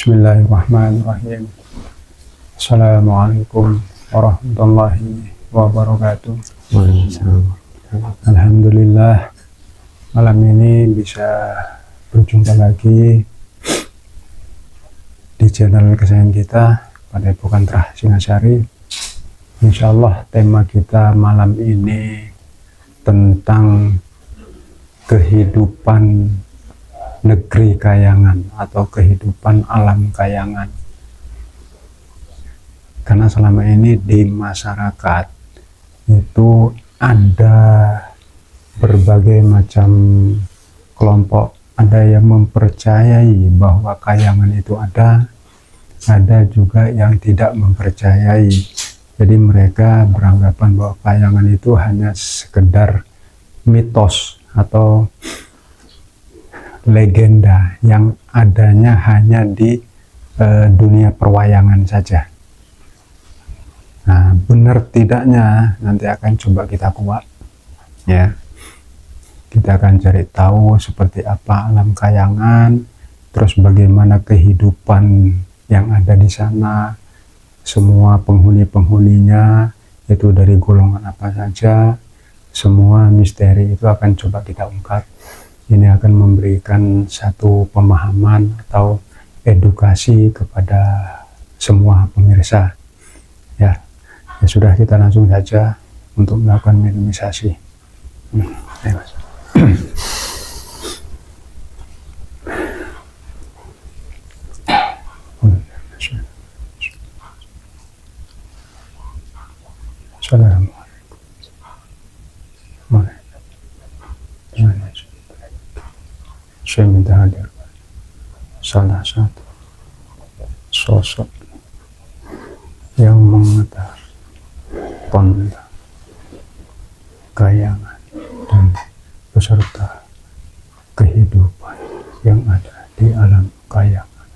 Bismillahirrahmanirrahim. Assalamualaikum warahmatullahi wabarakatuh. Alhamdulillah, malam ini bisa berjumpa lagi di channel kesayangan kita pada Bukan Terah Singasari. Insyaallah tema kita malam ini tentang kehidupan negeri Kayangan atau kehidupan alam Kayangan. Karena selama ini di masyarakat itu ada berbagai macam kelompok. Ada yang mempercayai bahwa Kayangan itu ada juga yang tidak mempercayai. Jadi mereka beranggapan bahwa Kayangan itu hanya sekedar mitos atau legenda yang adanya hanya di dunia perwayangan saja. Nah, benar tidaknya nanti akan coba kita kuak, ya. Kita akan cari tahu seperti apa alam Kayangan, terus bagaimana kehidupan yang ada di sana, semua penghuni-penghuninya itu dari golongan apa saja, semua misteri itu akan coba kita ungkap. Ini akan memberikan satu pemahaman atau edukasi kepada semua pemirsa. Ya sudah, kita langsung saja untuk melakukan minimalisasi. Ayo, Mas. Saya minta hadir salah satu sosok yang mengetahui tentang Kayangan dan beserta kehidupan yang ada di alam Kayangan.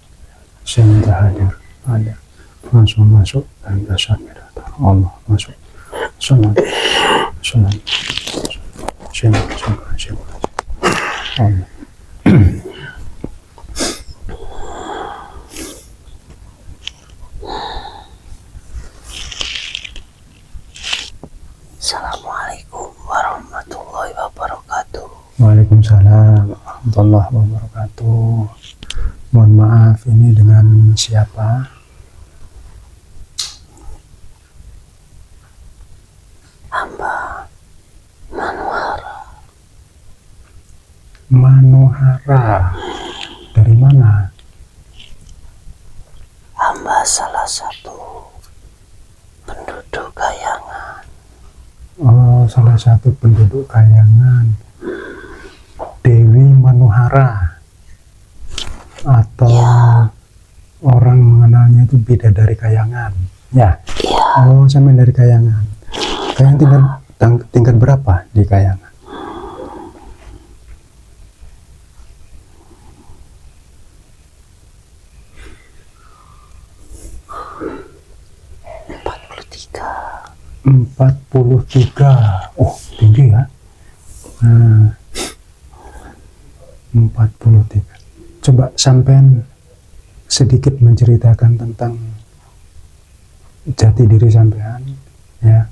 Saya minta hadir, masuk dan bersabda Allah masuk. Salam. Allah. Assalamualaikum warahmatullahi wabarakatuh. Waalaikumsalam warahmatullahi wabarakatuh. Mohon maaf, ini dengan siapa? Hamba Manuhara. Manuhara. Dari mana? Hamba salah satu penduduk Kayangan. Oh, salah satu penduduk Kayangan. Dewi Manuhara. Atau ya, orang mengenalnya itu Bidadari Kayangan. Ya. Ya. Oh, sama dari Kayangan. Kayangan tingkat berapa di Kayangan? Empat puluh tiga. Oh, tinggi ya. 43. Coba sampean sedikit menceritakan tentang jati diri sampean, ya.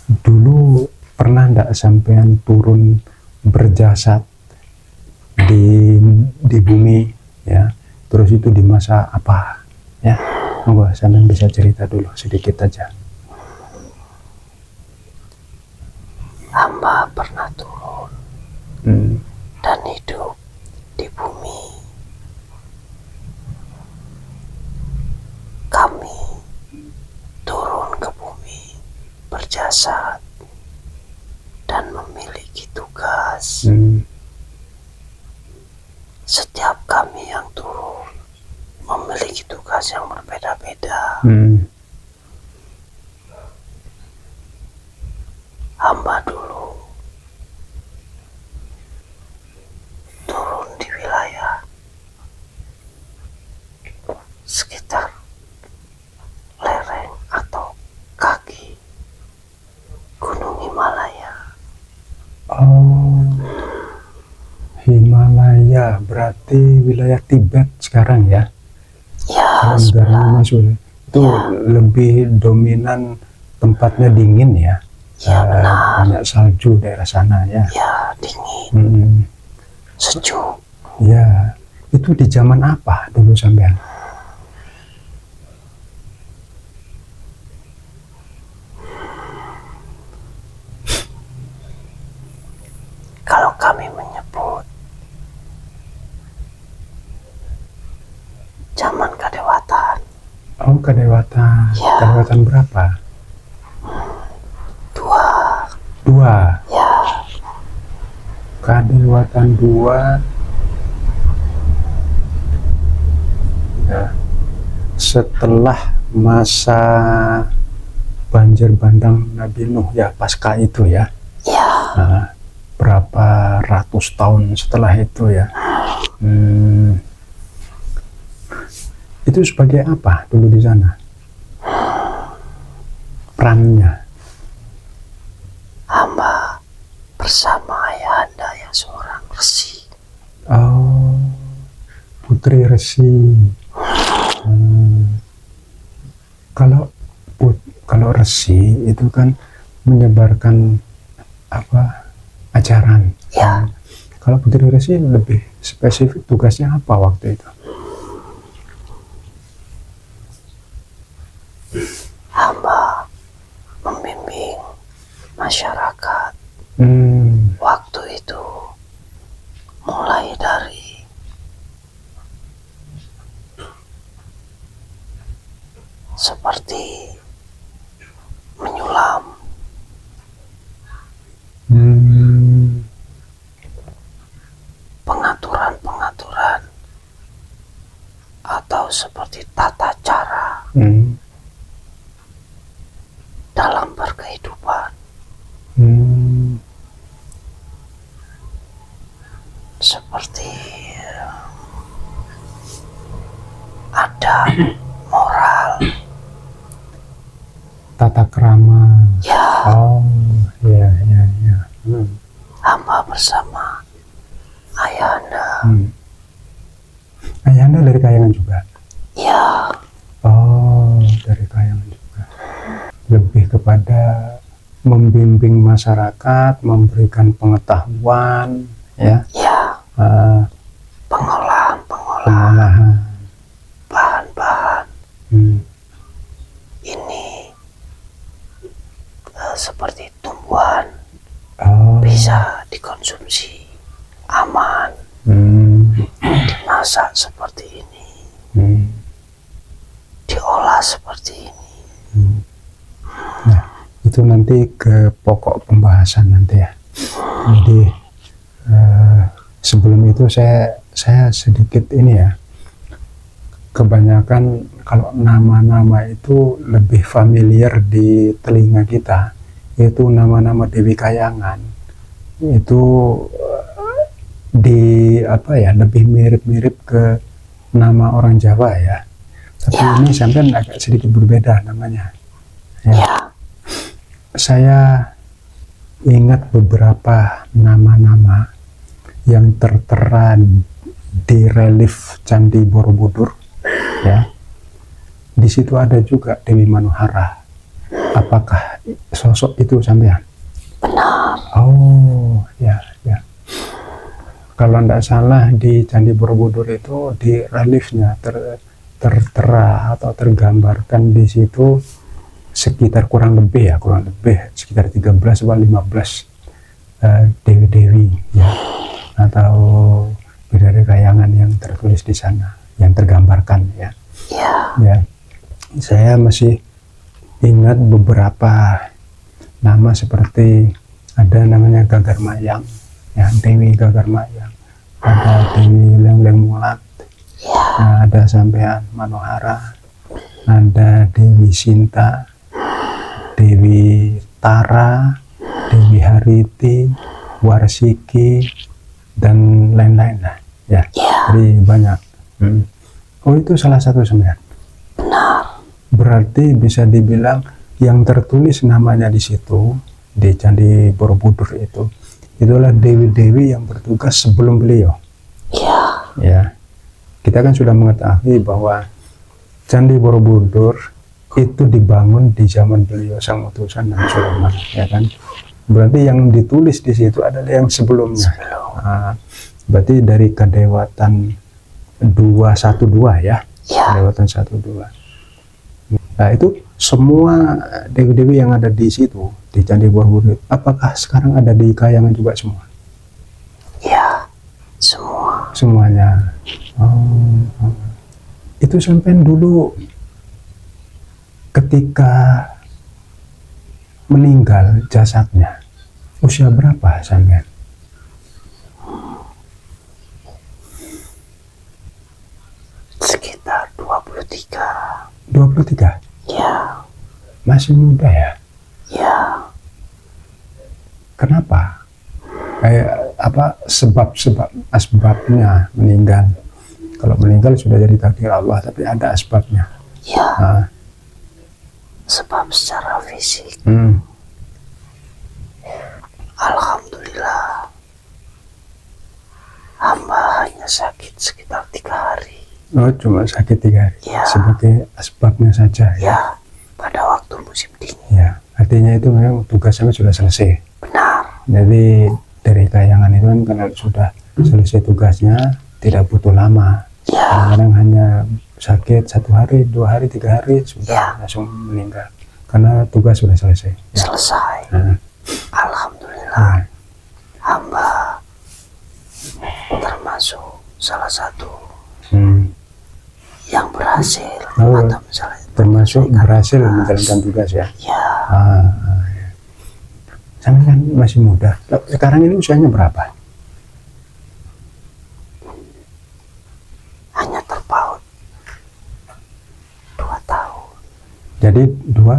Dulu pernah ndak sampean turun berjasad di bumi, ya. Terus itu di masa apa, ya? Monggo sampean bisa cerita dulu sedikit aja. Hamba pernah turun dan hidup di bumi. Kami turun ke bumi berjasad dan memiliki tugas. Setiap kami yang turun memiliki tugas yang berbeda-beda. Hamba dulu turun di wilayah sekitar lereng atau kaki Gunung Himalaya. Oh, Himalaya berarti wilayah Tibet sekarang ya. Ya, Kalau negaranya masuk itu lebih dominan tempatnya dingin ya. ya benar. Banyak salju daerah sana ya. Ya, dingin, sejuk. Ya, itu di zaman apa dulu sampean? Kalau kami menyebut zaman kadewatan. Oh, kadewatan. Ya. Kadewatan berapa? 2. 2. Ya, Kadewatan 2. Ya. Setelah masa banjir bandang Nabi Nuh ya, pasca itu ya. ya, Nah, berapa ratus tahun setelah itu ya. Itu sebagai apa dulu di sana? Perannya? hamba bersama ayahanda yang seorang resi. Oh, putri resi. Kalau resi itu kan menyebarkan apa, ajaran. Ya, Kalau putri resi lebih spesifik tugasnya apa waktu itu? hamba membimbing masyarakat waktu itu, mulai dari seperti menyulam, pengaturan-pengaturan, atau seperti tata cara dalam berkehidupan. Seperti adat, moral. Tata krama. Ya, Oh, ya. hamba bersama ayahanda. Ayahanda dari Kayangan juga? Ya, Oh, dari Kayangan juga. Lebih kepada membimbing masyarakat, memberikan pengetahuan, ya, ya, pengolahan pengolahan. bahan-bahan ini seperti tumbuhan Oh, bisa dikonsumsi aman, dimasak seperti ini, diolah seperti ini. Nah, itu nanti ke pokok pembahasan nanti ya. Jadi sebelum itu saya sedikit ini ya. Kebanyakan kalau nama-nama itu lebih familiar di telinga kita, yaitu nama-nama Dewi Kayangan. Itu di apa ya, lebih mirip-mirip ke nama orang Jawa ya. Tapi ini sampai agak sedikit berbeda namanya. Ya. Saya ingat beberapa nama-nama yang tertera di relief Candi Borobudur, ya. Di situ ada juga Dewi Manohara. Apakah sosok itu sampean? Benar. Oh, ya. Kalau tidak salah di Candi Borobudur itu di reliefnya tertera atau tergambarkan di situ sekitar kurang lebih sekitar 13 atau 15 dewi-dewi ya, atau bidadari Kayangan yang tertulis di sana, yang tergambarkan ya. Ya, saya masih ingat beberapa nama seperti ada namanya Gagar Mayang ya, Dewi Gagar Mayang, ada Dewi Leng-Leng Mulat, nah, ada sampean Manohara, ada Dewi Sinta, Dewi Tara, Dewi Hariti, Warsiki, dan lain-lain lah ya. Jadi banyak. Oh, itu salah satu sampean. Benar. Berarti bisa dibilang yang tertulis namanya di situ di Candi Borobudur itulah dewi-dewi yang bertugas sebelum beliau. Ya. Ya, kita kan sudah mengetahui bahwa Candi Borobudur itu dibangun di zaman beliau Sang Utusan Nabi Sulaiman, ya kan? Berarti yang ditulis di situ adalah yang sebelumnya. Nah, berarti dari Kadewatan 212 ya, Kadewatan 12. Nah, itu semua dewi-dewi yang ada di situ di Candi Borobudur, apakah sekarang ada di Kayangan juga semua? Ya, semua. Semuanya. Itu sampai dulu ketika meninggal jasadnya usia berapa sampai? Sekitar 23. 23? Ya. Masih muda ya? Ya. Kenapa? Apa asbabnya meninggal? Kalau meninggal sudah jadi takdir Allah, tapi ada asbabnya. Ya. Nah. Sebab secara fisik, alhamdulillah, hamba hanya sakit sekitar 3 hari. Oh, cuma sakit 3 hari. Ya. Sebagai asbabnya saja ya. Ya, pada waktu musim dingin. Ya, artinya itu memang tugasnya sudah selesai. Benar. Jadi dari Kayangan itu kan kalau sudah selesai tugasnya tidak butuh lama. Ya. Kadang-kadang hanya sakit 1 hari, 2 hari, 3 hari sudah langsung meninggal karena tugas sudah selesai. Ya. Selesai. Nah. Alhamdulillah, hamba termasuk salah satu yang berhasil atau misalnya termasuk berhasil menjalankan tugas ya. Ya. Ya. Sampai kan masih muda. Sekarang ini usianya berapa? Hanya terpaut 2 tahun. Jadi 25.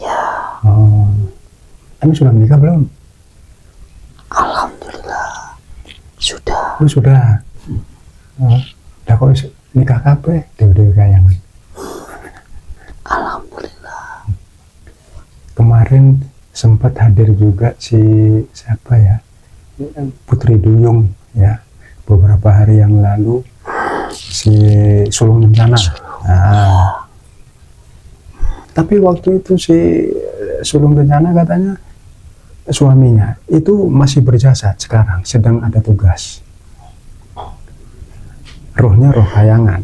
Ya. Oh. Kamu sudah menikah belum? Alhamdulillah sudah. Oh, sudah. Oh. Dah kok nikah kabeh Dewi Kayangan. Alhamdulillah. Kemarin sempat hadir juga si siapa ya? Putri Duyung ya. Beberapa hari yang lalu si Sulung Kencana. Nah. Tapi waktu itu si Sulung Kencana katanya suaminya itu masih berjasa sekarang, sedang ada tugas. Rohnya roh Kayangan.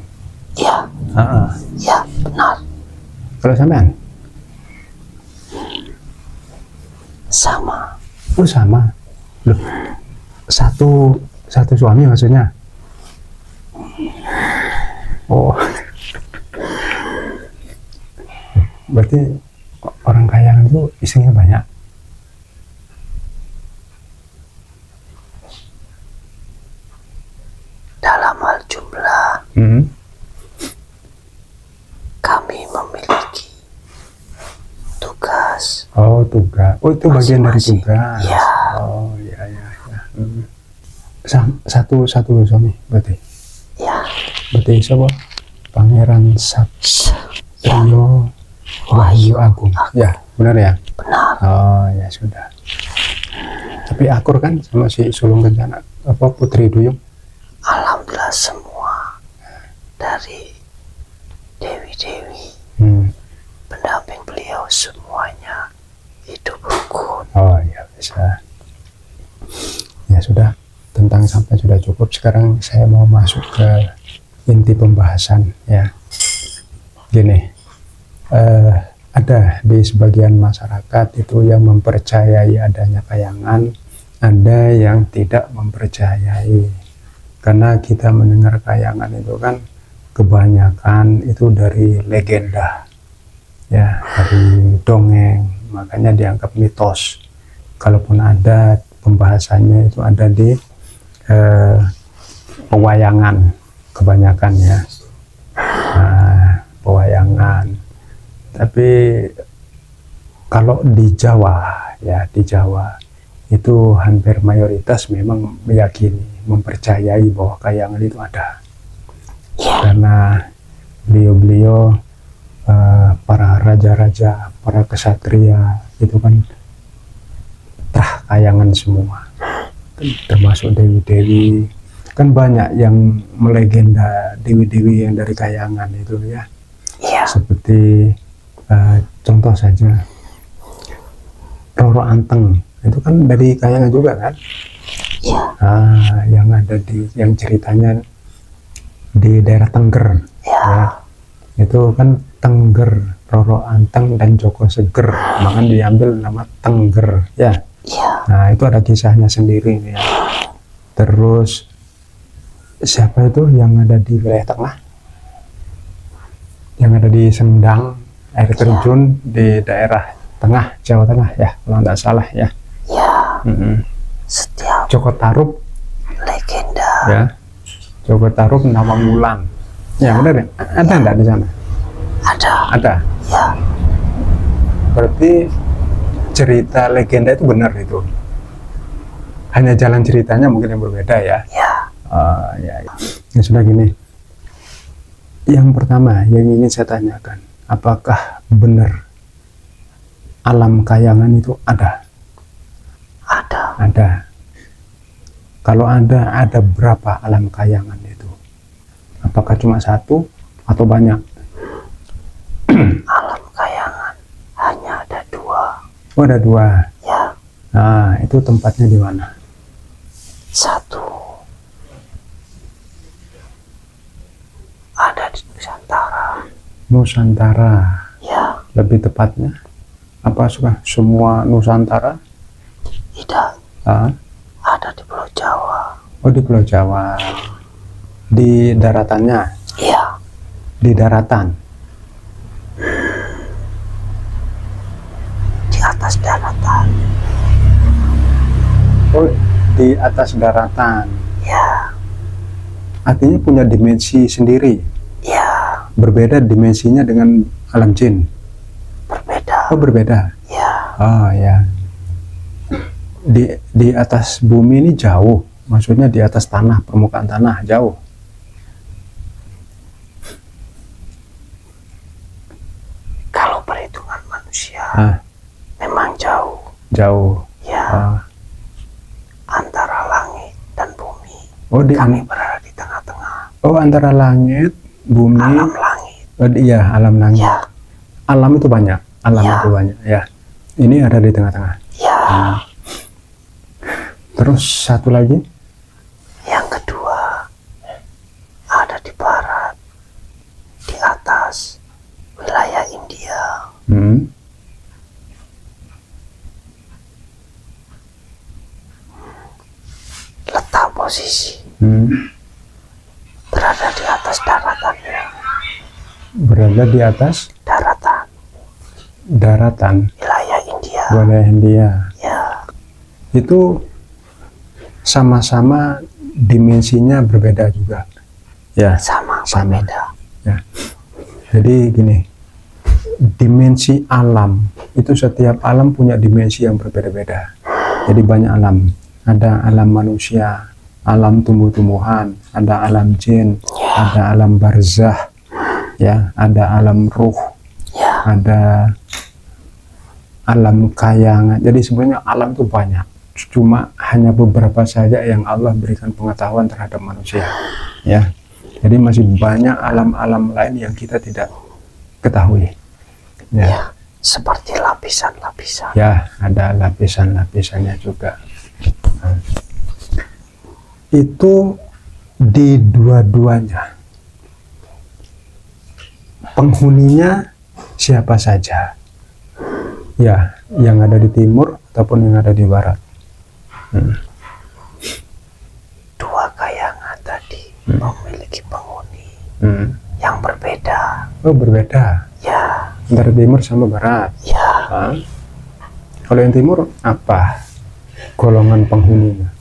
Ya. Ya, benar. Kalau sampean? Sama. Oh, sama. Loh, satu suami maksudnya? Oh. Berarti orang Kayangan itu istrinya banyak. Dalam hal jumlah, kami memiliki tugas. Oh, tugas. Oh, itu bagian dari Masing-masing. tugas. Ya. Oh, ya. Satu suami berarti. Ya. Berarti siapa? Pangeran Satrio Wahyu Agung. Ya, benar ya? Benar. Oh, ya sudah. Tapi akur kan sama si Sulung Kencana, apa Putri Duyung? Alhamdulillah semua dari dewi-dewi pendamping beliau semuanya hidup rukun. Oh, ya bisa. Ya sudah, tentang sampah sudah cukup. Sekarang saya mau masuk ke inti pembahasan ya. Gini, ada di sebagian masyarakat itu yang mempercayai adanya Kayangan, ada yang tidak mempercayai. Karena kita mendengar Kayangan itu kan kebanyakan itu dari legenda, ya, dari dongeng, makanya dianggap mitos. Kalaupun ada pembahasannya itu ada di pewayangan kebanyakan ya. Nah, pewayangan. Tapi kalau di Jawa ya, di Jawa itu hampir mayoritas memang meyakini, mempercayai bahwa Kayangan itu ada. Karena beliau-beliau para raja-raja, para kesatria itu kan Kayangan semua. termasuk dewi-dewi. Kan banyak yang melegenda dewi-dewi yang dari Kayangan itu ya. Iya. Seperti contoh saja Roro Anteng, itu kan dari Kayangan juga kan. Iya. Yang ada yang ceritanya di daerah Tengger Ya. Itu kan Tengger, Roro Anteng dan Joko Seger, maka diambil nama Tengger ya. Iya. Nah itu ada kisahnya sendiri ya. Terus siapa itu yang ada di wilayah tengah, yang ada di Sendang, air terjun di daerah tengah Jawa Tengah ya kalau nggak salah ya. Ya. Setiap Joko Tarub legenda. ya, Joko Tarub Nawangwulan ya, benar ya, ada nggak di sana? Ada. Ya. Berarti cerita legenda itu benar itu, hanya jalan ceritanya mungkin yang berbeda ya. Ya. Ya sudah gini, yang pertama yang ingin saya tanyakan, apakah benar alam Kayangan itu ada? Ada. Kalau ada berapa alam Kayangan itu? Apakah cuma satu atau banyak? Alam Kayangan hanya ada 2. Oh, ada 2. Ya. Nah, itu tempatnya di mana? 1 ada di Nusantara. Nusantara. Ya. Lebih tepatnya apa suka semua Nusantara? Tidak. Ada di Pulau Jawa. Oh, di Pulau Jawa. Di daratannya? Iya. Di daratan? Di atas daratan. Oh, di atas daratan. Ya. Artinya punya dimensi sendiri. Ya. Berbeda dimensinya dengan alam jin. Berbeda. Oh, berbeda. Ya. Oh ya. Di atas bumi ini jauh. Maksudnya di atas tanah, permukaan tanah jauh. Kalau perhitungan manusia memang jauh. Jauh. Ya. Antara langit dan bumi. Oh, Kami berada di tengah-tengah. Oh, antara langit, bumi. Alam langit. Oh, iya, alam langit. Ya. Alam itu banyak. Alam Ya. itu banyak. Ya. Ini ada di tengah-tengah. Ya. Terus satu lagi? Yang kedua ada di barat, di atas wilayah India. Letak posisi berada di atas daratannya. Berada di atas daratan Wilayah India. wilayah India. Ya. Itu sama-sama dimensinya berbeda juga. Ya. Sama. Berbeda. Ya. Jadi gini, dimensi alam itu setiap alam punya dimensi yang berbeda-beda. Jadi banyak alam. Ada alam manusia, alam tumbuh-tumbuhan, ada alam jin, ada alam barzah, ya, ada alam ruh, ada alam Kayangan. Jadi sebenarnya alam itu banyak. Cuma hanya beberapa saja yang Allah berikan pengetahuan terhadap manusia. Ya. Jadi masih banyak alam-alam lain yang kita tidak ketahui. Ya. Seperti lapisan-lapisan. Ya, ada lapisan-lapisannya juga. Itu di dua-duanya penghuninya siapa saja, ya, yang ada di timur ataupun yang ada di barat. 2 Kayangan tadi memiliki penghuni yang berbeda. Oh, berbeda. Ya. Antara timur sama barat. Ya. Kalau yang timur apa golongan penghuninya?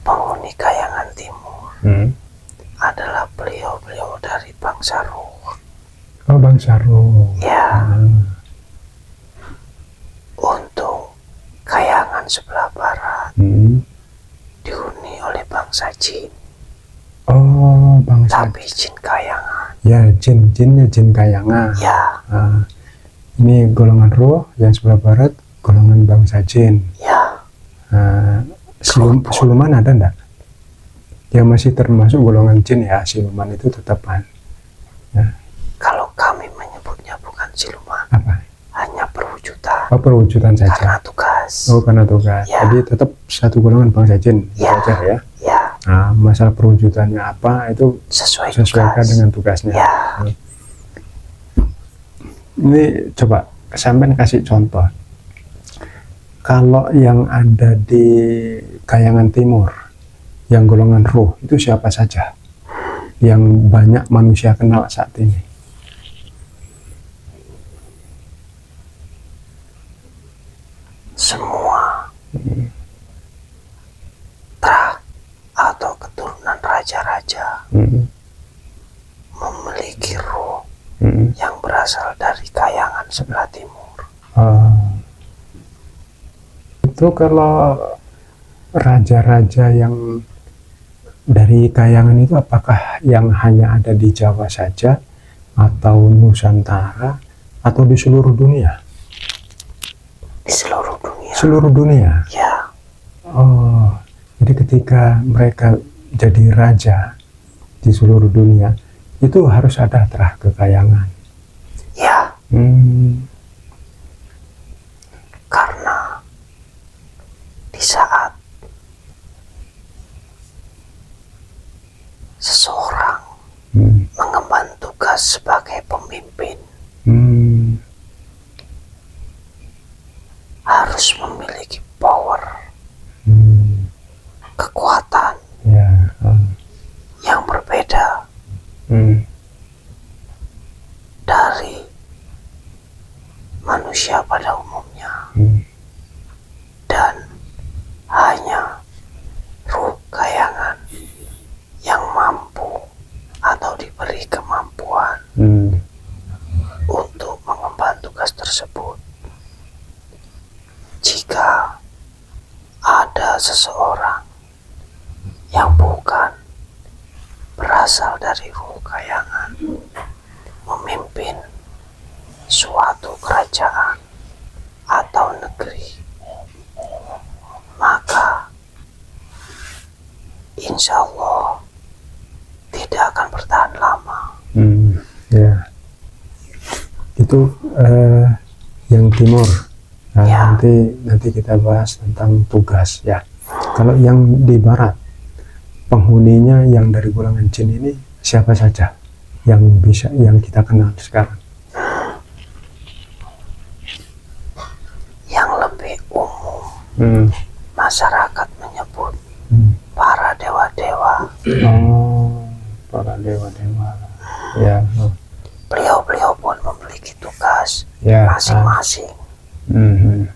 Penghuni Kayangan Timur adalah beliau-beliau dari bangsa Ruh. Oh, bangsa Ruh. Ya. Untuk Kayangan sebelah barat dihuni oleh bangsa Jin. Oh, bangsa. Tapi Jin Kayangan. Ya, jinnya jin Kayangan. Ya. Ini golongan Ruh, yang sebelah barat golongan bangsa Jin. Ya. Siluman ada enggak? Yang masih termasuk golongan jin ya, siluman itu tetapan. Ya. Kalau kami menyebutnya bukan siluman, Apa? hanya perwujudan. Oh, perwujudan Karena saja. tugas. Oh, karena tugas. Ya. Jadi tetap satu golongan bangsa jin Ya. saja ya. Ya, Nah, masalah perwujudannya apa itu sesuaikan sesuaikan dengan tugasnya. Ya, Ini coba sampean kasih contoh. Kalau yang ada di Kayangan Timur, yang golongan roh, itu siapa saja yang banyak manusia kenal saat ini? semua Tra atau keturunan raja-raja Hmm. memiliki roh Hmm. yang berasal dari Kayangan sebelah timur. Itu kalau raja-raja yang dari Kayangan itu apakah yang hanya ada di Jawa saja atau Nusantara atau di seluruh dunia? Di seluruh dunia. Seluruh dunia. Ya, Oh, jadi ketika mereka jadi raja di seluruh dunia itu harus ada terah kekayangan. ya, Hmm. karena di saat seseorang Hmm. mengemban tugas sebagai pemimpin Hmm. harus memiliki power, Hmm. kekuatan Ya. yang berbeda Hmm. dari manusia pada umumnya, Hmm. dan hanya ruh kayangan yang mampu atau diberi kemampuan Hmm. untuk mengemban tugas tersebut. Jika ada seseorang yang bukan berasal dari ruh kayangan memimpin suatu kerajaan atau negeri, maka insya Allah tidak akan bertahan lama. Hmm. Ya. Itu yang timur. Nah, Ya. nanti kita bahas tentang tugas ya. Kalau yang di barat, penghuninya yang dari golongan jin ini siapa saja yang kita kenal sekarang? Yang lebih umum, Hmm. masyarakat menyebut Hmm. para dewa-dewa. Oh, para dewa-dewa. Ya. Beliau-beliau pun memiliki tugas Ya. masing-masing. Mhm.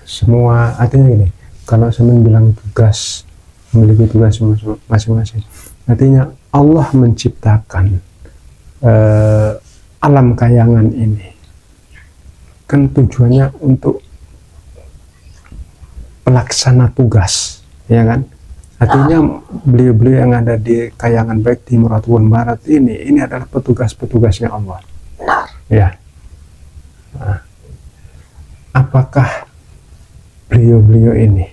Semua artinya gini, kalau saya bilang tugas, memiliki tugas masing-masing, artinya Allah menciptakan alam kayangan ini kan tujuannya untuk pelaksana tugas, ya kan? Artinya beliau-beliau yang ada di Kayangan baik timur ataupun barat ini adalah petugas-petugasnya Allah. Benar. Ya. Nah, apakah beliau-beliau ini,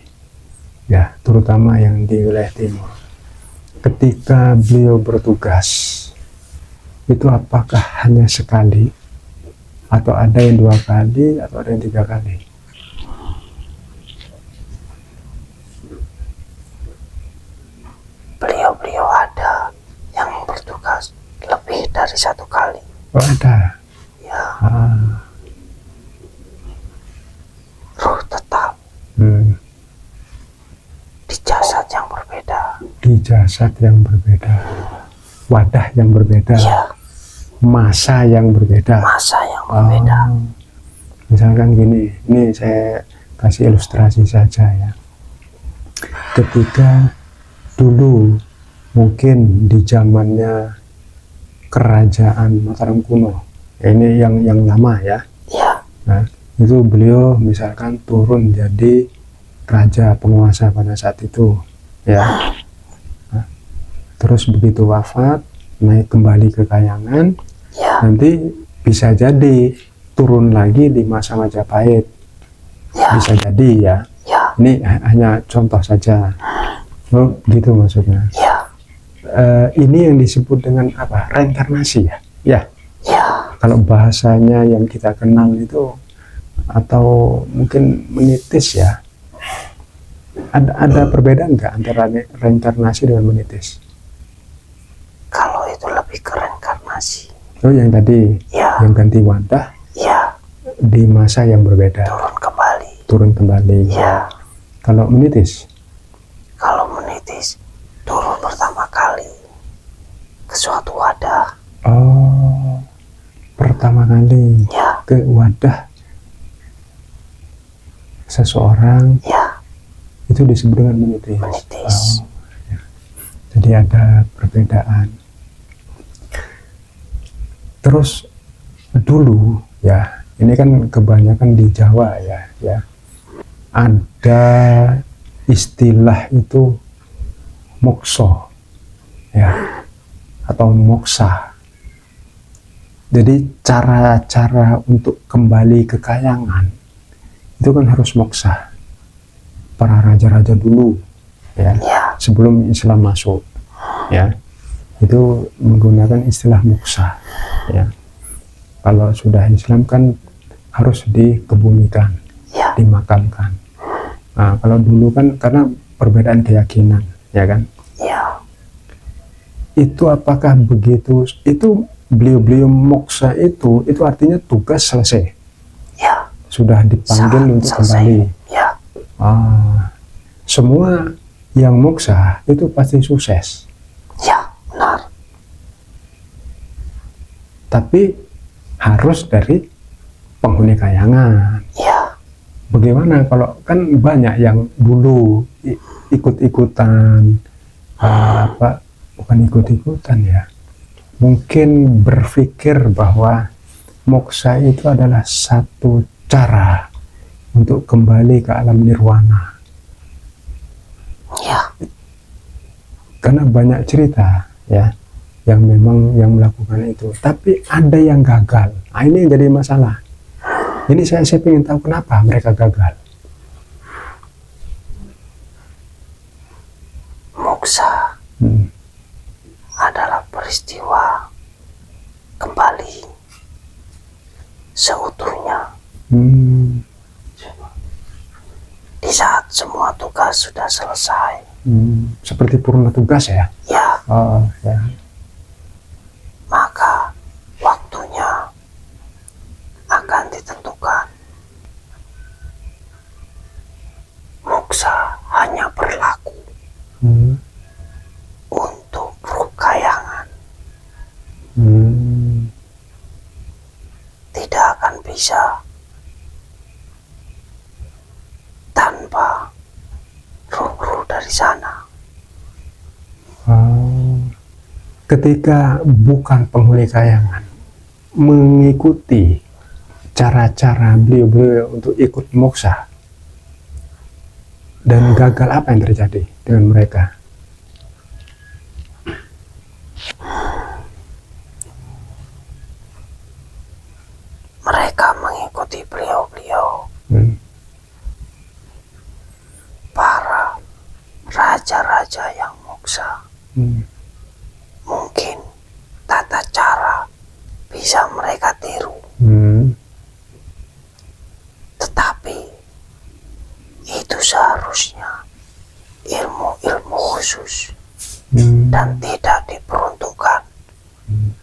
ya, terutama yang di wilayah timur, ketika beliau bertugas, itu apakah hanya sekali, atau ada yang 2 kali, atau ada yang 3 kali? Beliau-beliau ada yang bertugas lebih dari 1 kali. Oh, ada. Ya, Ah. ruh tetap Hmm. di jasad yang berbeda. Di jasad yang berbeda, wadah yang berbeda, Ya, masa yang berbeda. masa yang berbeda. Oh, misalkan gini, ini saya kasih ilustrasi saja ya. Ketika dulu mungkin di zamannya kerajaan Mataram kuno, ini yang lama ya. Ya, Nah, itu beliau misalkan turun jadi raja penguasa pada saat itu ya. Nah, terus begitu wafat naik kembali ke Kayangan, ya, nanti bisa jadi turun lagi di masa Majapahit, ya, bisa jadi ya. ya, Ini hanya contoh saja. Oh, gitu maksudnya. ya, Ini yang disebut dengan apa? Reinkarnasi ya? Ya. ya, Kalau bahasanya yang kita kenal itu, atau mungkin menitis ya. Ada perbedaan nggak antara reinkarnasi dengan menitis? kalau itu lebih ke reinkarnasi. Oh, yang tadi, Ya, yang ganti wadah ya, di masa yang berbeda, turun kembali. turun kembali. Ya, Kalau menitis, kalau menitis turun pertama kali ke suatu wadah. oh, pertama kali Ya, ke wadah seseorang ya, itu disebut dengan menitis. menitis. Oh, ya. Jadi ada perbedaan. Terus dulu ya, ini kan kebanyakan di Jawa ya, ada istilah itu mokso ya, atau moksa. Jadi cara-cara untuk kembali ke kayangan itu kan harus moksa. Para raja-raja dulu ya, Ya, sebelum Islam masuk ya, itu menggunakan istilah moksa ya. Kalau sudah Islam kan harus dikebumikan, ya, dimakamkan. Nah, kalau dulu kan karena perbedaan keyakinan ya kan, ya, itu apakah begitu? Itu beliau-beliau moksa itu artinya tugas selesai, ya, sudah dipanggil Saat untuk selesai. kembali. Ya, Semua yang moksa itu pasti sukses, ya, benar. tapi harus dari penghuni kayangan. Ya, Bagaimana kalau kan banyak yang dulu ikut-ikutan, apa, bukan ikut-ikutan ya, mungkin berpikir bahwa moksa itu adalah satu cara untuk kembali ke alam nirwana. ya, Karena banyak cerita ya yang memang yang melakukan itu, tapi ada yang gagal. Nah, ini yang jadi masalah. Ini saya ingin tahu kenapa mereka gagal. moksa Hmm. adalah peristiwa kembali seutuhnya Hmm. di saat semua tugas sudah selesai. Seperti purna tugas ya. Ya, Oh ya. maka waktunya akan ditentukan. Moksa hanya berlaku Hmm. untuk ruh kayangan, Hmm. tidak akan bisa tanpa ruh-ruh dari sana. Oh. Ketika bukan penghuni kayangan mengikuti cara-cara beliau-beliau untuk ikut moksa dan gagal, apa yang terjadi dengan mereka? Mereka mengikuti beliau-beliau, Hmm. para raja-raja yang moksa. Hmm. Mungkin tata cara bisa mereka tiru, Hmm. tetapi itu seharusnya ilmu-ilmu khusus Hmm. dan tidak diperuntukkan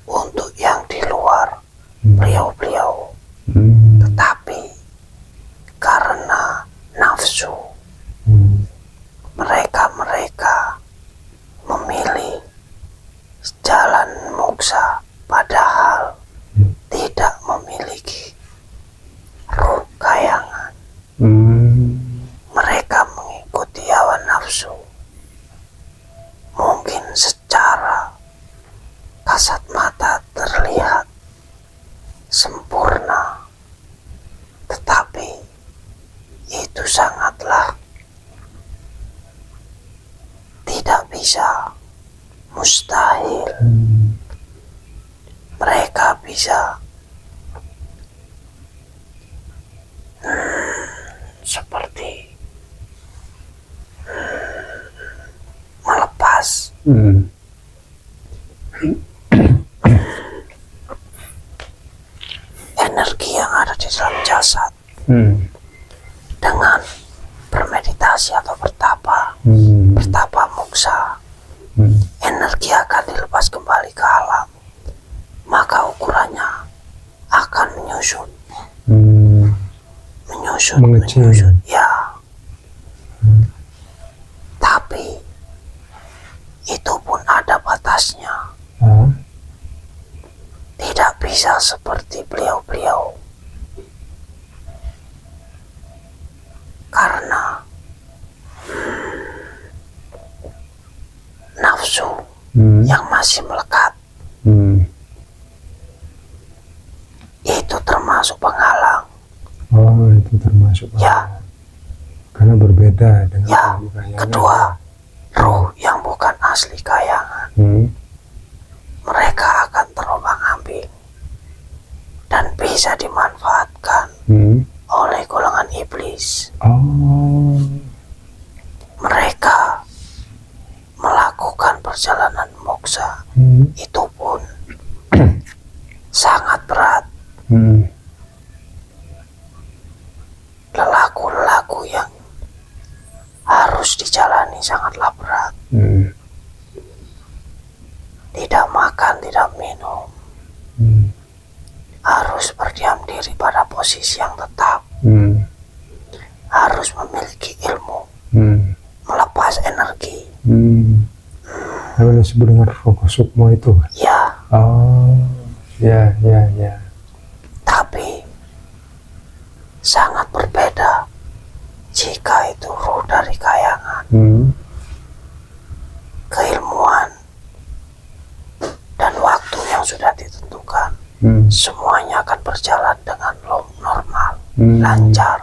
untuk yang di luar Hmm. beliau-beliau. Hmm. Tetapi karena nafsu, Hmm. mereka memilih jalan moksa padahal tidak memiliki ruh kayangan. Hmm. Mereka mengikuti hawa nafsu, mungkin secara kasat mata terlihat sempurna, tetapi itu sangatlah tidak bisa, mustahil. Mereka bisa seperti Hmm. Energi yang ada di dalam jasad Hmm. dengan bermeditasi atau bertapa, Hmm. bertapa moksa, Hmm. energi akan dilepas kembali ke alam, maka ukurannya akan menyusut, Hmm. Mengecil. menyusut, ya. Tapi itu pun ada batasnya. Ah. Tidak bisa seperti beliau-beliau, karena nafsu Hmm. yang masih melekat Hmm. itu termasuk penghalang. Oh, itu termasuk. Ya. Karena berbeda dengan Ya, kayangan. kedua, ruh yang bukan asli kayangan, Hmm. mereka akan terombang-ambing dan bisa dimanfaatkan Hmm. oleh golongan iblis. Oh. Mereka melakukan perjalanan moksa, Hmm. itu pun sangat berat. Hmm. Lelaku-lelaku yang harus dijalani sangatlah berat. Hmm. Tidak makan, tidak minum, Hmm. harus berdiam diri pada posisi yang tetap, Hmm. harus memiliki ilmu, Hmm. melepas energi. Hmm. Apa yang disebut dengan Rogo Sukmo itu? Ya, Oh, ya, ya, ya. tapi sangat berbeda jika itu ruh dari kayangan. Hmm. Keilmuan dan waktu yang sudah ditentukan, Hmm. semuanya akan berjalan dengan normal, Hmm. lancar.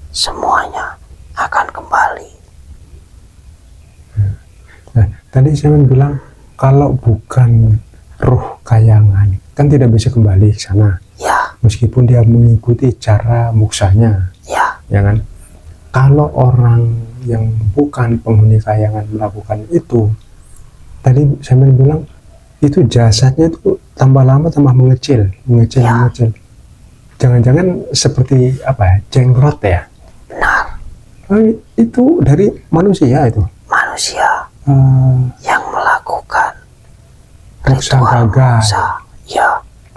Semuanya akan kembali. Nah, tadi saya bilang kalau bukan ruh kayangan kan tidak bisa kembali ke sana Ya, meskipun dia mengikuti cara moksanya, ya, ya kan? Kalau orang yang bukan penghuni kayangan melakukan itu, tadi saya bilang itu jasadnya itu tambah lama tambah mengecil, mengecil, Ya. mengecil. Jangan-jangan seperti apa ya, jenglot ya? benar. Oh, itu dari manusia itu. Manusia Uh, yang melakukan Moksa ritual gagal. moksa, ya,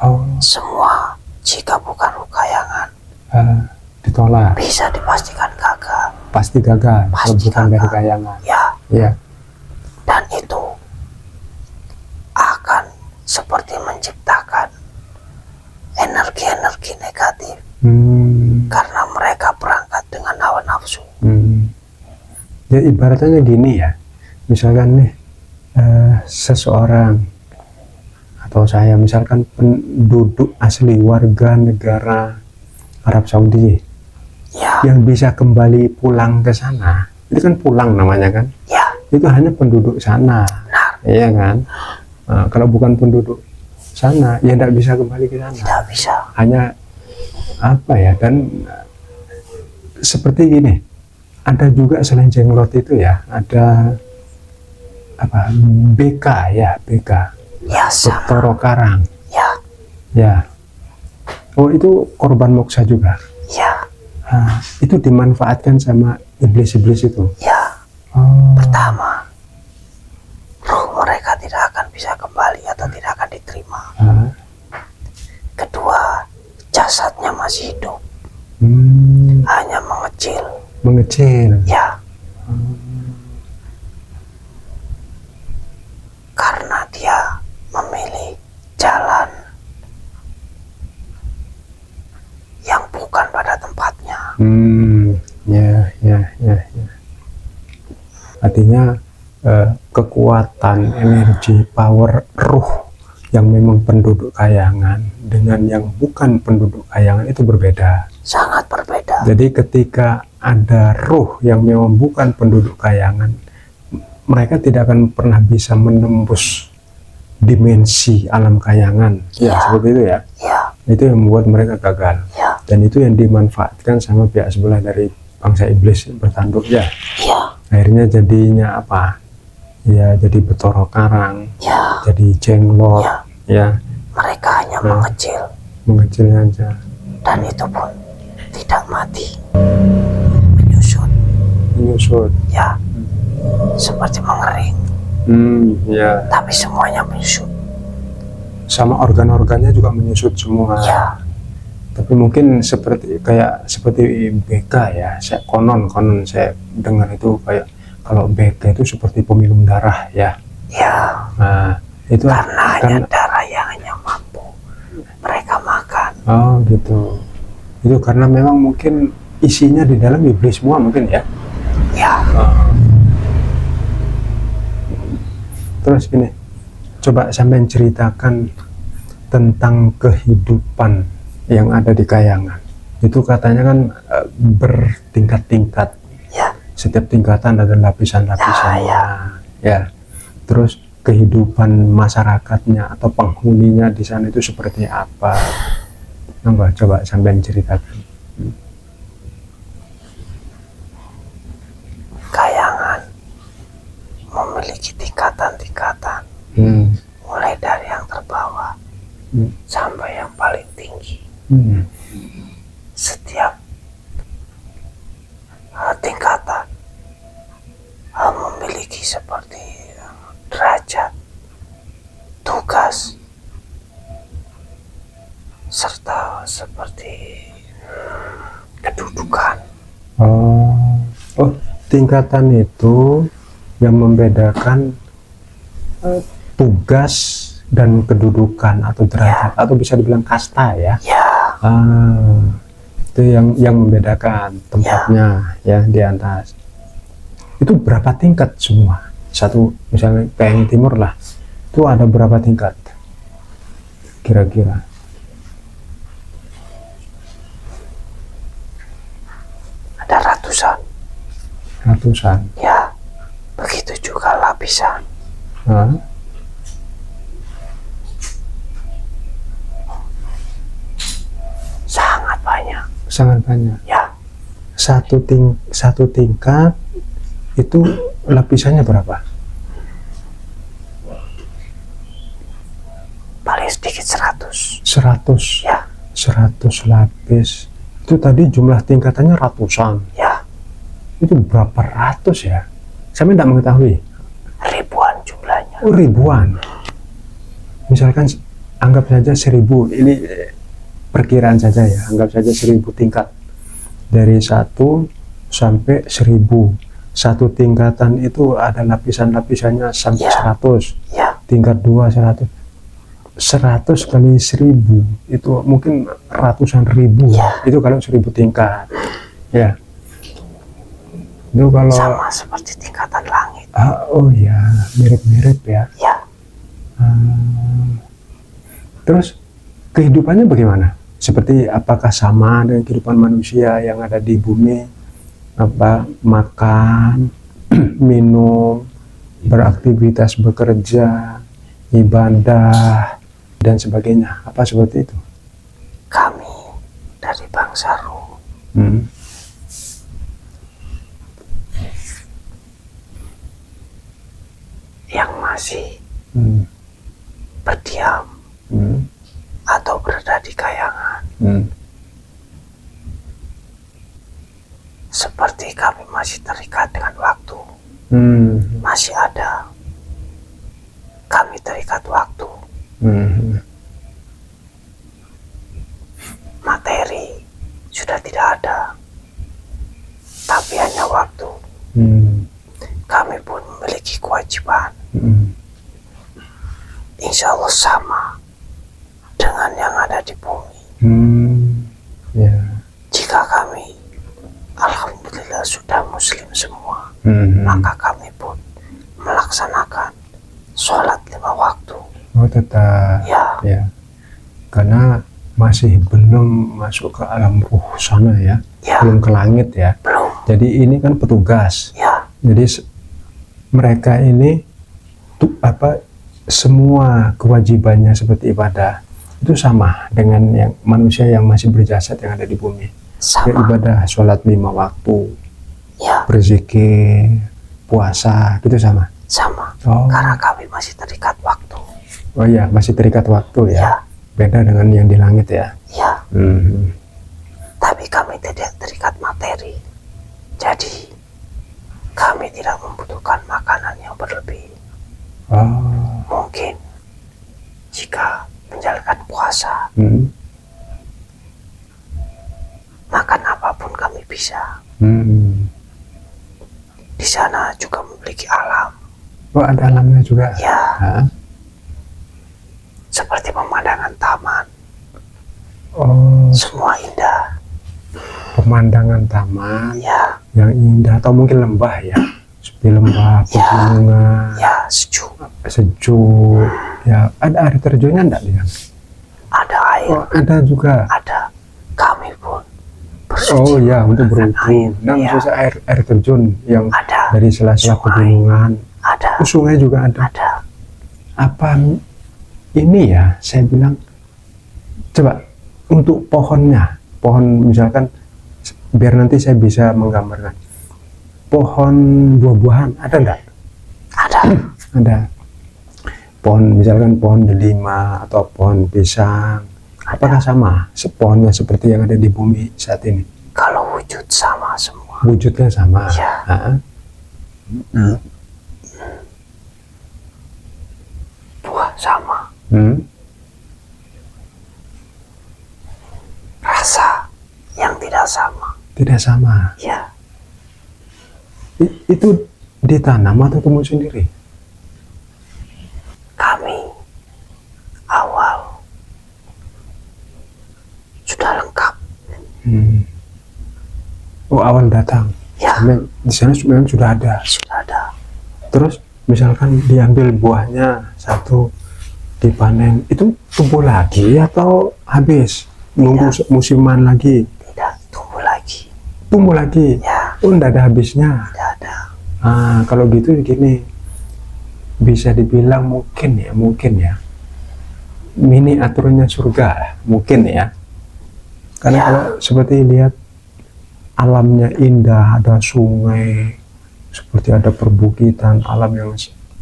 oh, semua jika bukan ruh kayangan ditolak, bisa dipastikan gagal. pasti gagal. Kalau Pasti bukan dari gagal. kayangan, Ya, ya. dan itu akan seperti menciptakan energi-energi negatif Hmm. karena mereka berangkat dengan hawa nafsu. Hmm. Ya ibaratnya gini ya, misalkan nih seseorang atau saya misalkan penduduk asli warga negara Arab Saudi Ya, yang bisa kembali pulang ke sana, itu kan pulang namanya kan, ya, itu hanya penduduk sana, benar. iya kan? Kalau bukan penduduk sana, ya tidak bisa kembali ke sana, Tidak bisa. hanya apa ya, dan seperti gini, ada juga selain jenglot itu ya, ada apa, BK ya, BK, Ya, sama. Betoro Karang, Ya, ya. Oh itu korban moksa juga. ya, Itu dimanfaatkan sama iblis-iblis itu. ya. Oh. Pertama, ruh mereka tidak akan bisa kembali atau tidak akan diterima. Ah. Kedua, jasadnya masih hidup, hanya mengecil. Mengecil. Ya, karena dia memilih jalan yang bukan pada tempatnya. Ya, ya, ya, ya. Artinya kekuatan, energi, power ruh yang memang penduduk kayangan dengan yang bukan penduduk kayangan itu berbeda. Sangat berbeda. Jadi ketika ada ruh yang memang bukan penduduk kayangan, mereka tidak akan pernah bisa menembus dimensi alam kayangan. Ya, seperti itu ya. Ya, Itu yang membuat mereka gagal. ya, Dan itu yang dimanfaatkan sama pihak sebelah dari bangsa iblis bertanduk ya. ya, Akhirnya jadinya apa? ya jadi Betoro Karang, Ya, jadi Jenglot, ya. ya Mereka hanya mengecil aja. dan itu pun tidak mati, menyusut, ya, seperti mengering, ya. tapi semuanya menyusut. Sama organ-organnya juga menyusut semua. Ya, Tapi mungkin seperti BK ya. Konon saya dengar itu kayak kalau BK itu seperti peminum darah ya. ya, Nah, itu karena hanya darah yang hanya mampu mereka makan. Oh gitu. Itu karena memang mungkin isinya di dalam iblis semua mungkin ya. Ya, Terus ini, coba sampai ceritakan tentang kehidupan yang ada di Kayangan. Itu katanya kan bertingkat-tingkat. ya, Setiap tingkatan ada lapisan-lapisannya. Ya. Terus kehidupan masyarakatnya atau penghuninya di sana itu seperti apa? Coba sampai ceritakan. Kayangan memiliki tingkatan-tingkatan, mulai dari yang terbawah sampai yang paling tinggi. Setiap tingkatan memiliki seperti derajat, tugas, serta seperti kedudukan. Oh, tingkatan itu yang membedakan tugas dan kedudukan atau derajat atau bisa dibilang kasta ya. Ya, Itu yang membedakan tempatnya ya di atas. Itu berapa tingkat semua? Satu misalnya kayak yang timur lah, itu ada berapa tingkat kira-kira? ada ratusan. Ya, begitu juga lapisan. Sangat banyak. Ya, Satu tingkat itu lapisannya berapa? paling sedikit 100. 100. Ya, 100 lapis. Itu tadi jumlah tingkatannya ratusan. ya, Itu berapa ratus ya? Saya tidak mengetahui. ribuan jumlahnya. Oh, ribuan. Misalkan anggap saja 1000. Ini perkiraan saja ya. Anggap saja 1000 tingkat. Dari 1 sampai 1000. Satu tingkatan itu ada lapisan-lapisannya sampai 100. Ya, Tingkat 2 100. 100 kali 1000 itu mungkin ratusan ribu. Itu kalau 1000 tingkat. Ya. Itu kalau sama seperti tingkatan langit. oh ya, mirip-mirip ya. Ya, Terus kehidupannya bagaimana? Seperti apakah sama dengan kehidupan manusia yang ada di bumi? Apa makan, minum, beraktivitas, bekerja, ibadah dan sebagainya. Apa seperti itu? kami dari bangsa Ruh yang masih berdiam atau berada di Kayangan, seperti kami masih terikat dengan waktu. Masih ada, kami terikat waktu. Materi sudah tidak ada, tapi hanya waktu. Kami pun memiliki kewajiban. Insya Allah sama dengan yang ada di bumi. Ya. Jika kami alhamdulillah sudah muslim semua, maka kami pun melaksanakan sholat 5 waktu. Oh tetap. Ya. Karena masih belum masuk ke alam ruh sana ya. Belum ke langit ya. Belum. Jadi ini kan petugas. Ya. Jadi mereka ini semua kewajibannya seperti ibadah itu sama dengan yang manusia yang masih berjasad yang ada di bumi. Sama. Ibadah sholat 5 waktu, Ya. berzikir, puasa, gitu sama. sama. Oh. Karena kami masih terikat waktu. Oh iya, masih terikat waktu ya. Ya, Beda dengan yang di langit ya. ya. Hmm. Tapi kami tidak terikat materi. Jadi kami tidak membutuhkan makanan yang berlebih. Oh. Mungkin jika menjalankan puasa, makan apapun kami bisa. Di sana juga memiliki alam. Oh, ada alamnya juga. Ya, Hah? seperti pemandangan taman. Oh, Semua indah. pemandangan taman Ya, yang indah, atau mungkin lembah ya. Seperti lembah, pegunungan, ya, sejuk. sejuk. Ya, ada air terjunnya enggak dia? Ada air, Oh, ada juga. ada. Kami pun bersuci. Oh ya, untuk menggunakan berwudu. Nah, Ya, maksudnya air terjun yang ada. dari sela-sela Sungai. pegunungan. Ada, Oh, sungai juga ada. ada. Apa ini ya? Saya bilang, coba untuk pohonnya, pohon misalkan, biar nanti saya bisa menggambarkan. Pohon buah-buahan ada enggak? Ada. Ada. Pohon misalkan pohon delima atau pohon pisang. Apakah sama pohonnya seperti yang ada di bumi saat ini? Kalau wujud sama semua. Wujudnya sama. Ya. Buah sama. Rasa yang tidak sama. Tidak sama. Ya, Itu ditanam atau tumbuh sendiri? kami awal sudah lengkap. Oh, awal datang. Ya, Di sana memang sudah ada. sudah ada. Terus misalkan diambil buahnya satu, dipanen, itu tumbuh lagi atau habis? Nunggu musiman lagi? Tidak tumbuh lagi. Tumbuh lagi? Ya, Oh, enggak ada habisnya. tidak ada. Kalau gitu gini, bisa dibilang mungkin ya, miniaturnya surga, mungkin ya. Karena Ya. kalau seperti lihat alamnya indah, ada sungai, seperti ada perbukitan, alam yang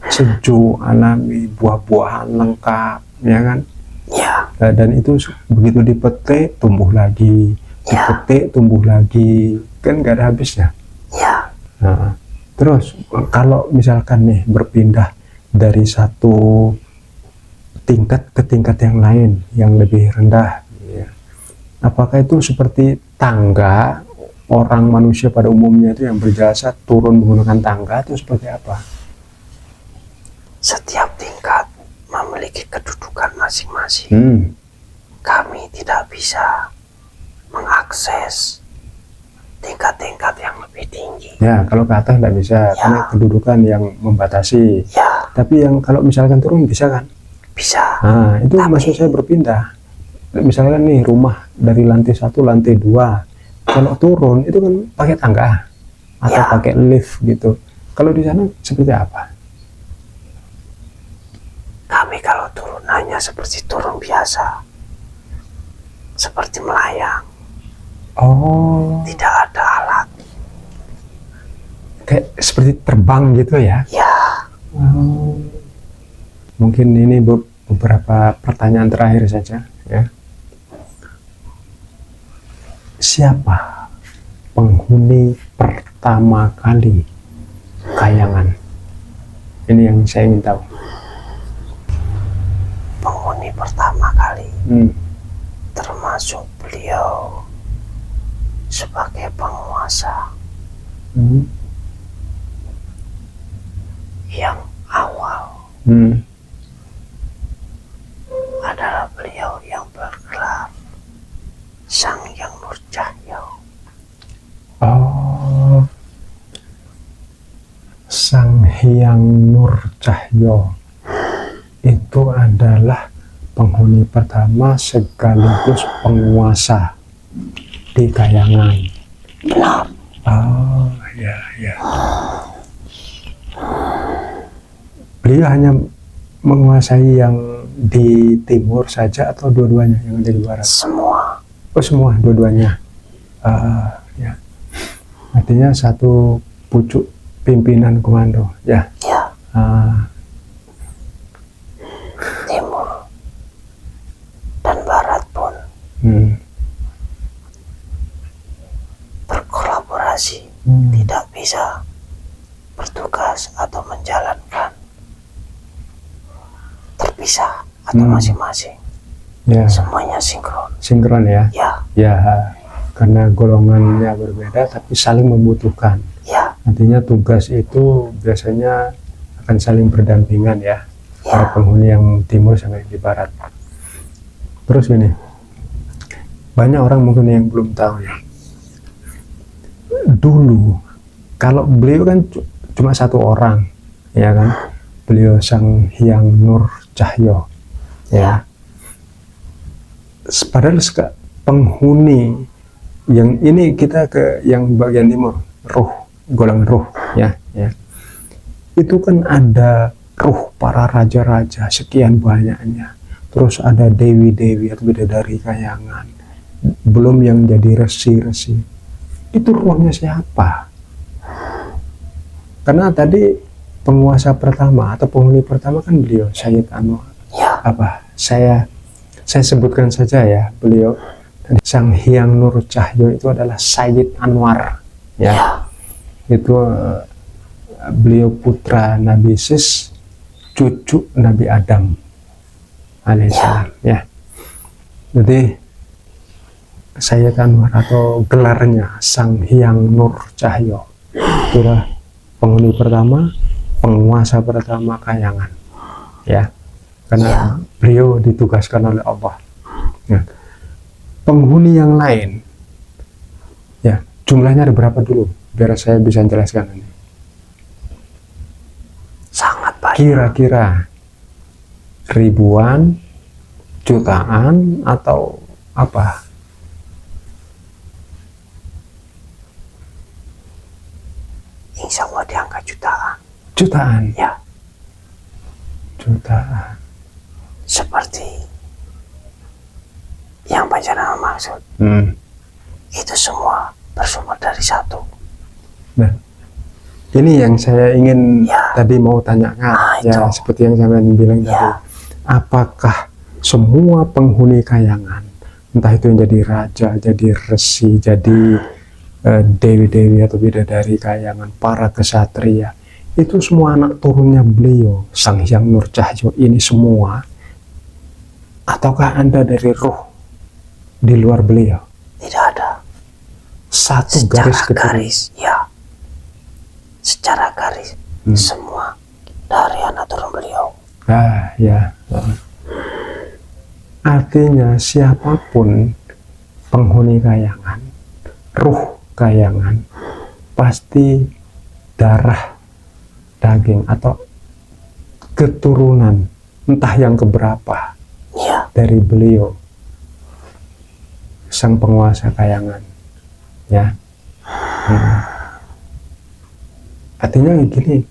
sejuk, alami, buah-buahan lengkap, ya kan? Ya, Dan itu begitu dipetik, tumbuh lagi, Ya. dipetik, tumbuh lagi, kan nggak ada habisnya. ya, Nah, terus kalau misalkan nih berpindah dari satu tingkat ke tingkat yang lain yang lebih rendah, ya, apakah itu seperti tangga orang manusia pada umumnya itu yang berjasa turun menggunakan tangga atau seperti apa? setiap tingkat memiliki kedudukan masing-masing. Kami tidak bisa mengakses tingkat-tingkat yang lebih tinggi. Ya, kalau ke atas tidak bisa Ya. karena kedudukan yang membatasi. Ya, Tapi yang kalau misalkan turun bisa kan? bisa. Nah, itu Tapi- maksud saya berpindah. Misalkan nih rumah dari lantai 1 lantai 2, kalau turun itu kan pakai tangga atau Ya. pakai lift gitu. Kalau di sana seperti apa? Kami kalau turun hanya seperti turun biasa. Seperti melayang. Oh, Tidak ada alat. kayak seperti terbang gitu ya? Ya, Oh. Mungkin ini beberapa pertanyaan terakhir saja ya. Siapa penghuni pertama kali Kayangan? Ini yang saya ingin tahu. penghuni pertama kali. Termasuk beliau sebagai penguasa yang awal adalah beliau yang bergelar Sang Hyang Nurcahyo. Oh, Sang Hyang Nurcahyo itu adalah penghuni pertama sekaligus penguasa di Kayangan. Benar. Oh, ya, ya. Beliau hanya menguasai yang di timur saja atau dua-duanya yang ada di barat? Semua. Oh, semua, dua-duanya. Ya. Artinya satu pucuk pimpinan komando, ya. Ya, Ah, timur dan barat pun hmm, berkolaborasi, tidak bisa bertugas atau menjalankan terpisah atau masing-masing. ya, Semuanya sinkron. sinkron ya. Ya, Ya, karena golongannya berbeda tapi saling membutuhkan. ya, Artinya tugas itu biasanya akan saling berdampingan ya, para ya, penghuni yang timur sampai di barat. Terus ini, banyak orang mungkin yang belum tahu ya. Dulu, kalau beliau kan cuma satu orang, ya kan? Beliau Sang Hyang Nur Cahyo, ya. Padahal penghuni yang ini kita ke yang bagian timur, ruh, golongan ruh, ya. Itu kan ada ruh para raja-raja sekian banyaknya, terus ada dewi-dewi atau bidadari kayangan, belum yang jadi resi-resi. Itu ruhnya siapa? Karena tadi penguasa pertama atau penghuni pertama kan beliau Sayyid Anwar. ya, Saya sebutkan saja ya, beliau Sang Hyang Nur Cahyo itu adalah Sayyid Anwar, ya. Itu beliau putra Nabi Sis, cucu Nabi Adam alaihissalam, ya. Jadi Sayyid Anwar atau gelarnya Sang Hyang Nur Cahyo itulah penghuni pertama, penguasa pertama kayangan, ya. Karena beliau ditugaskan oleh Allah. Ya. Penghuni yang lain, ya, jumlahnya ada berapa dulu? Biar saya bisa jelaskan ini. sangat banyak. Kira-kira ribuan, jutaan, atau apa? Insya Allah di angka jutaan. Jutaan. Ya, Jutaan. seperti yang Panjenengan maksud. Itu semua bersumber dari satu. Nah, ini yang saya ingin Ya. tadi mau tanyakan, ya, itu. seperti yang saya bilang tadi. Ya. Apakah semua penghuni kayangan, entah itu yang jadi raja, jadi resi, jadi dewi-dewi atau bidadari kayangan, para kesatria, itu semua anak turunnya beliau, Sang Hyang Nur Cahyo ini semua? Ataukah Anda dari roh di luar beliau? Tidak ada. Satu Secara garis keturunan. garis, ya. Secara garis, semua dari anak turun beliau. Ya. Artinya siapapun penghuni kayangan, ruh kayangan, pasti darah daging atau keturunan entah yang keberapa Ya, dari beliau sang penguasa kayangan, ya. Artinya gini,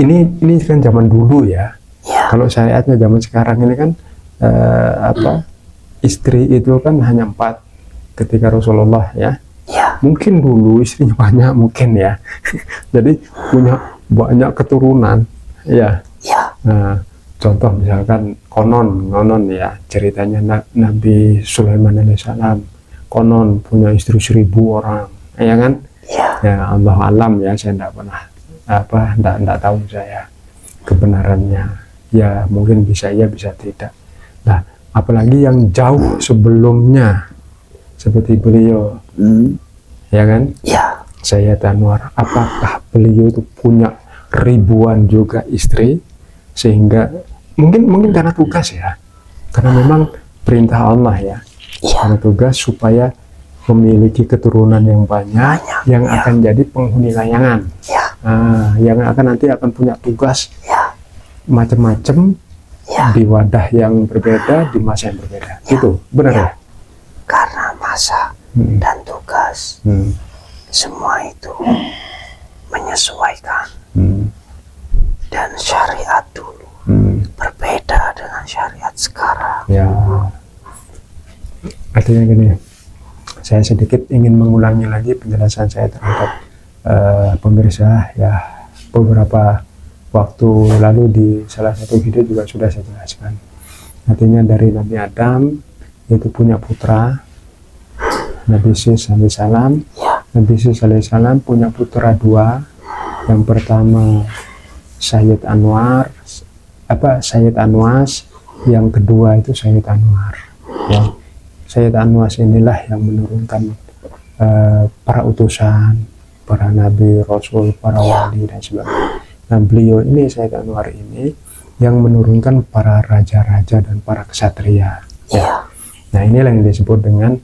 ini kan zaman dulu ya. ya, Kalau syariatnya zaman sekarang ini kan istri itu kan hanya 4 ketika Rasulullah, ya. ya, Mungkin dulu istrinya banyak mungkin ya. Jadi punya banyak keturunan, ya. ya, Nah, contoh misalkan konon ya ceritanya Nabi Sulaiman alaihissalam konon punya istri 1000 orang, ya kan? ya, Ya, Allah alam ya, saya tidak pernah tidak tahu saya kebenarannya. Ya mungkin bisa iya bisa tidak. Nah, apalagi yang jauh sebelumnya seperti beliau, ya kan? ya, Sayyid Anwar, apakah beliau itu punya ribuan juga istri sehingga mungkin karena tugas ya, karena memang perintah Allah ya, ya, karena tugas supaya memiliki keturunan yang banyak yang ya. akan jadi penghuni kayangan, ya, yang akan nanti akan punya tugas ya, macam-macam ya. di wadah yang berbeda di masa yang berbeda. Itu benar ya? Karena masa dan tugas semua itu menyesuaikan, dan syariat dulu berbeda dengan syariat sekarang. Ya, artinya gini, saya sedikit ingin mengulangi lagi penjelasan saya terhadap pemirsa ya, beberapa waktu lalu di salah satu video juga sudah saya jelaskan. Artinya dari Nabi Adam itu punya putra Nabi Sis alaihissalam. Nabi Sis alaihissalam punya putra dua. Yang pertama Sayyid Anwar, Sayyid Anwas. Yang kedua itu Sayyid Anwar. Ya. Sayyid Anwas inilah yang menurunkan para utusan, para nabi, rasul, para wali dan sebagainya. Nah, beliau ini Sayyid Anwar ini yang menurunkan para raja-raja dan para ksatria. Ya. Nah, inilah yang disebut dengan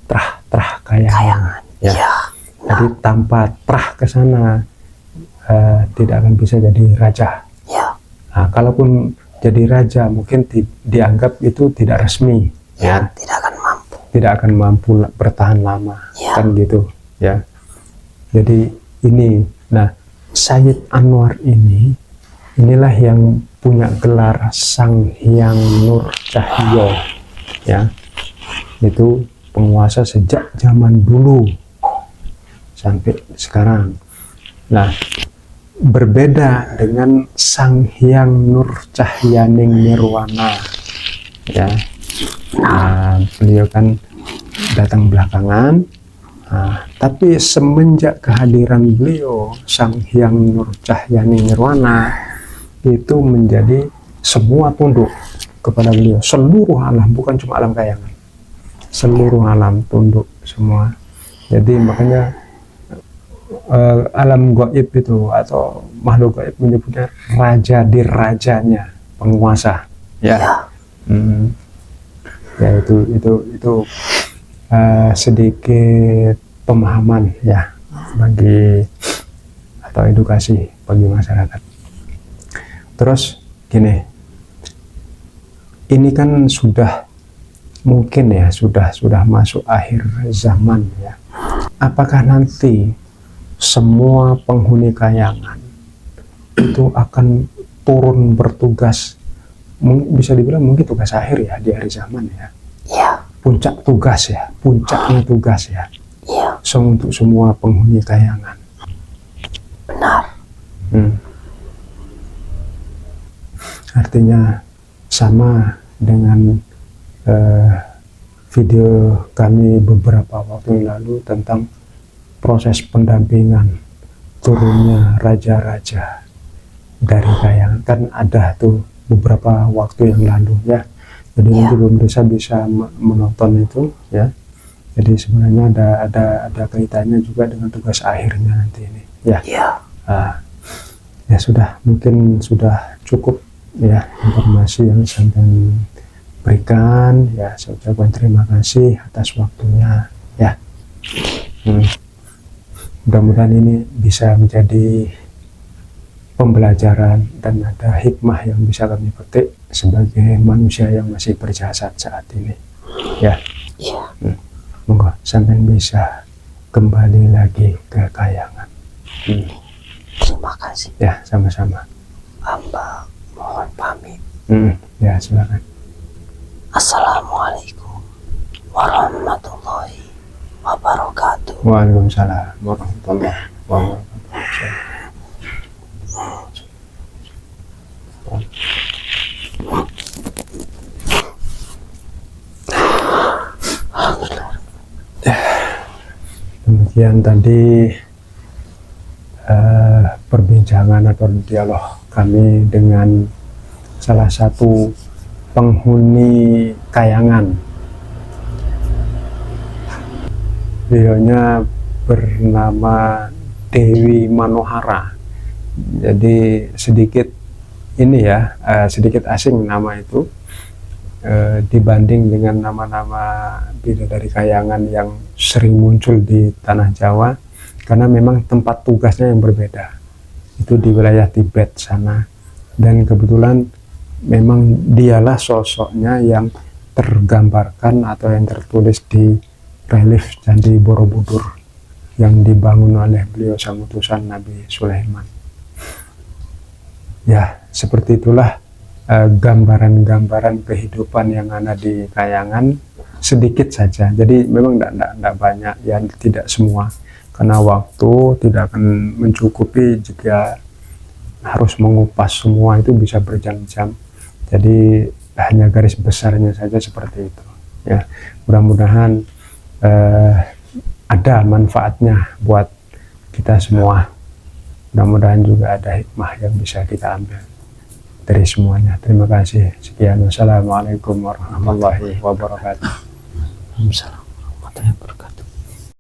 trah kayangan. Ya. Jadi tanpa trah ke sana tidak akan bisa jadi raja. Nah, kalaupun jadi raja mungkin dianggap itu tidak resmi. Ya. Tidak akan mampu bertahan lama. Kan gitu. Ya. Jadi ini, nah Sayyid Anwar inilah yang punya gelar Sang Hyang Nur Cahyo, ya, itu penguasa sejak zaman dulu sampai sekarang. Nah, berbeda dengan Sang Hyang Nur Cahyaning Nirwana, ya. Nah, beliau kan datang belakangan. Nah, tapi semenjak kehadiran beliau Sang Hyang Nur Cahyaning Nirwana itu menjadi semua tunduk kepada beliau, seluruh alam, bukan cuma alam kayangan, seluruh alam tunduk semua. Jadi makanya alam gaib itu atau makhluk gaib menyebutnya raja dirajanya, penguasa, ya. Ya itu sedikit pemahaman ya bagi atau edukasi bagi masyarakat. Terus gini, ini kan sudah mungkin ya sudah masuk akhir zaman ya. Apakah nanti semua penghuni kayangan itu akan turun bertugas, bisa dibilang mungkin tugas akhir ya di akhir zaman ya. Puncaknya tugas ya. Untuk semua penghuni kayangan. Benar. Artinya sama dengan video kami beberapa waktu yang lalu tentang proses pendampingan turunnya raja-raja dari kayangan, kan ada tuh beberapa waktu yang lalu ya. Jadi nanti pemirsa bisa menonton itu ya. Jadi sebenarnya ada kaitannya juga dengan tugas akhirnya nanti ini ya. Ya sudah, mungkin sudah cukup ya informasi yang saya berikan ya. Saya ucapkan terima kasih atas waktunya ya. Mudah-mudahan ini bisa menjadi pembelajaran dan ada hikmah yang bisa kami petik sebagai manusia yang masih berjasad saat ini ya. Monggo sampai bisa kembali lagi ke kayangan. Terima kasih ya, sama-sama. Hamba mohon pamit. Ya, silakan. Assalamualaikum warahmatullahi wabarakatuh. Waalaikumsalam warahmatullahi wabarakatuh. Demikian tadi perbincangan atau dialog kami dengan salah satu penghuni kayangan. Beliaunya bernama Dewi Manohara. Jadi sedikit ini ya, sedikit asing nama itu dibanding dengan nama-nama bidadari kayangan yang sering muncul di tanah Jawa, karena memang tempat tugasnya yang berbeda. Itu di wilayah Tibet sana, dan kebetulan memang dialah sosoknya yang tergambarkan atau yang tertulis di relief Candi Borobudur yang dibangun oleh beliau sang utusan Nabi Sulaiman. Ya, seperti itulah gambaran-gambaran kehidupan yang ada di kayangan, sedikit saja. Jadi memang tidak banyak ya, tidak semua, karena waktu tidak akan mencukupi jika harus mengupas semua itu bisa berjam-jam. Jadi hanya garis besarnya saja seperti itu ya. Mudah-mudahan ada manfaatnya buat kita semua. Mudah-mudahan juga ada hikmah yang bisa kita ambil dari semuanya. Terima kasih. Sekian. Wassalamualaikum warahmatullahi wabarakatuh. Waalaikumsalam warahmatullahi wabarakatuh.